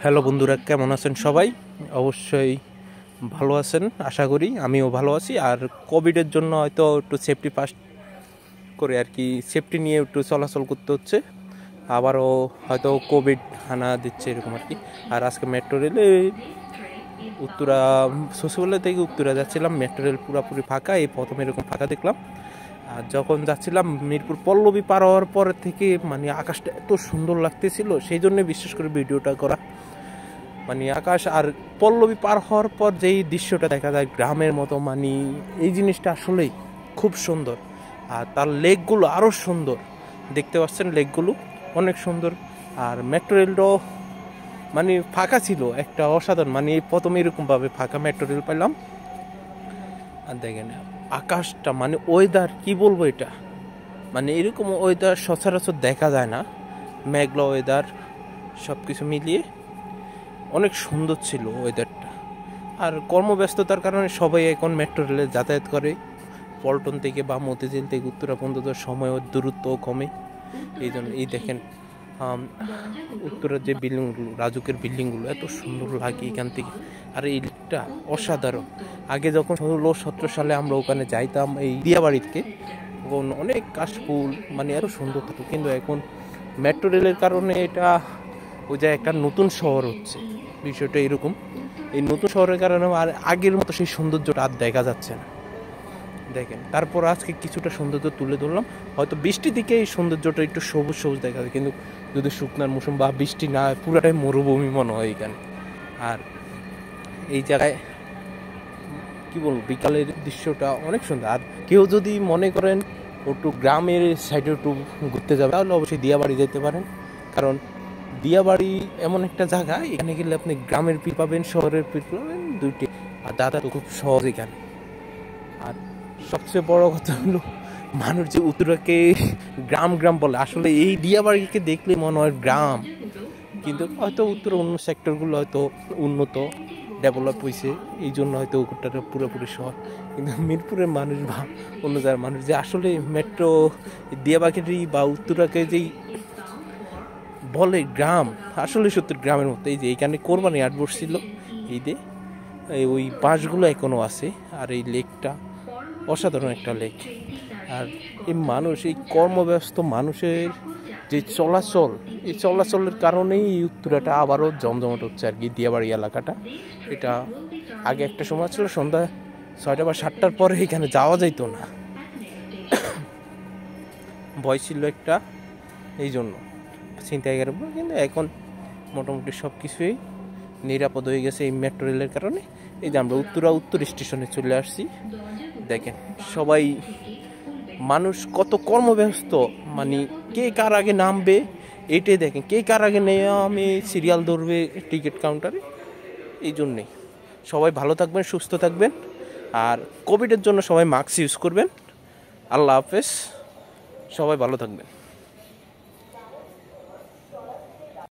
Hello বন্ধুরা, কেমন আছেন সবাই? অবশ্যই ভালো আছেন আশা করি। আমিও ভালো আছি। আর কোভিডের জন্য হয়তো একটু সেফটি ফার্স্ট করে আর কি সেফটি নিয়ে একটু চলাচল করতে হচ্ছে। আবারও হয়তো কোভিড হানা দিচ্ছে এরকম আর কি। আর আজকে মেট্রো রেলে উত্তরা সচিবালয় থেকে উত্তরা যাচ্ছিলাম, মেট্রো রেল পুরোপুরি ফাঁকা। এই প্রথম এরকম ফাঁকা দেখলাম। আর যখন যাচ্ছিলাম মিরপুর পল্লবী পার হওয়ার পর থেকে মানে আকাশটা এত সুন্দর লাগতেছিল, সেই জন্য বিশেষ করে ভিডিওটা করা। মানে আকাশ আর পল্লবী পার হওয়ার পর যেই দৃশ্যটা দেখা যায় গ্রামের মতো, মানে এই জিনিসটা আসলেই খুব সুন্দর। আর তার লেকগুলো আরও সুন্দর, দেখতে পাচ্ছেন লেকগুলো অনেক সুন্দর। আর মেট্রো রেলটাও মানে ফাঁকা ছিল, একটা অসাধারণ, মানে প্রথম এরকমভাবে ফাঁকা মেট্রো রেল পেলাম। আর দেখেন আকাশটা, মানে ওয়েদার কি বলবো, এটা মানে এরকম ওয়েদার সচরাচর দেখা যায় না। মেঘলা ওয়েদার, সব কিছু মিলিয়ে অনেক সুন্দর ছিল ওয়েদারটা। আর কর্মব্যস্ততার কারণে সবাই এখন মেট্রো রেলে যাতায়াত করে। পল্টন থেকে বা মতিঝিল থেকে উত্তরা পর্যন্ত সময় ও দূরত্ব কমে। এই জন্য এই দেখেন উত্তরের যে বিল্ডিংগুলো, রাজুকের বিল্ডিংগুলো এত সুন্দর লাগে এখান থেকে। আর এইটা অসাধারণ। আগে যখন 16-17 সালে আমরা ওখানে যাইতাম এই দিয়াবাড়িতে, তখন অনেক কাশফুল, মানে এত সুন্দর থাকতো। কিন্তু এখন মেট্রো রেলের কারণে এটা ওই যে একটা নতুন শহর হচ্ছে, বিষয়টা এরকম। এই নতুন শহরের কারণে আর আগের মতো সেই সৌন্দর্যটা আর দেখা যাচ্ছে না। দেখেন, তারপর আজকে কিছুটা সৌন্দর্য তুলে ধরলাম। হয়তো বৃষ্টির দিকে এই সৌন্দর্যটা একটু সবুজ সবুজ দেখা যায়, কিন্তু যদি শুকনার মৌসুম বা বৃষ্টি না হয় পুরাটাই মরুভূমি মনে হয় এখানে। আর এই জায়গায় কি বলবো, বিকালের দৃশ্যটা অনেক সুন্দর। আর কেউ যদি মনে করেন একটু গ্রামের সাইডে একটু ঘুরতে যাবে, তাহলে অবশ্যই দিয়াবাড়ি যেতে পারেন। কারণ দিয়াবাড়ি এমন একটা জায়গা, এখানে গেলে আপনি গ্রামের পিল পাবেন, শহরের পিল পাবেন, দুইটি। আর দাদা তো খুব সহজ এখানে। আর সবচেয়ে বড় কথা হলো, মানুষ যে উত্তরাকে গ্রাম গ্রাম বলে, আসলে এই দিয়াবাড়িকে দেখলে মনে হয় গ্রাম। কিন্তু হয়তো উত্তর অন্য সেক্টরগুলো হয়তো উন্নত, ডেভেলপ হয়েছে, এই জন্য হয়তো ওটা পুরোপুরি শহর। কিন্তু মিরপুরের মানুষ বা অন্য জায়গার মানুষ যে আসলে মেট্রো দিয়াবাড়ি বা উত্তরাকে যেই বলে গ্রাম, আসলে সত্যি গ্রামের মতো। এই যে এইখানে কোরবানি হাট বসছিল, এই যে ওই বাঁশগুলো এখনও আছে। আর এই লেকটা অসাধারণ একটা লেক। আর এই মানুষ, এই কর্মব্যস্ত মানুষের যে চলাচল, এই চলাচলের কারণেই এই উত্তরাটা আবারও জমজমাট হচ্ছে আর কি, দিয়াবাড়ি এলাকাটা। এটা আগে একটা সময় ছিল সন্ধ্যা 6টা বা 7টার পরে এখানে যাওয়া যাইতো না, ভয় ছিল একটা, এই জন্য ছিনতাইয়ের উপর। কিন্তু এখন মোটামুটি সব কিছুই নিরাপদ হয়ে গেছে এই মেট্রো রেলের কারণে। এই যে আমরা উত্তর স্টেশনে চলে আসছি। দেখেন সবাই, মানুষ কত কর্মব্যস্ত, মানে কে কার আগে নামবে এটাই দেখেন, কে কার আগে নেমে সিরিয়াল ধরবে টিকিট কাউন্টারে। এই জন্যেই সবাই ভালো থাকবেন, সুস্থ থাকবেন। আর কোভিডের জন্য সবাই মাস্ক ইউজ করবেন। আল্লাহ হাফেজ, সবাই ভালো থাকবেন।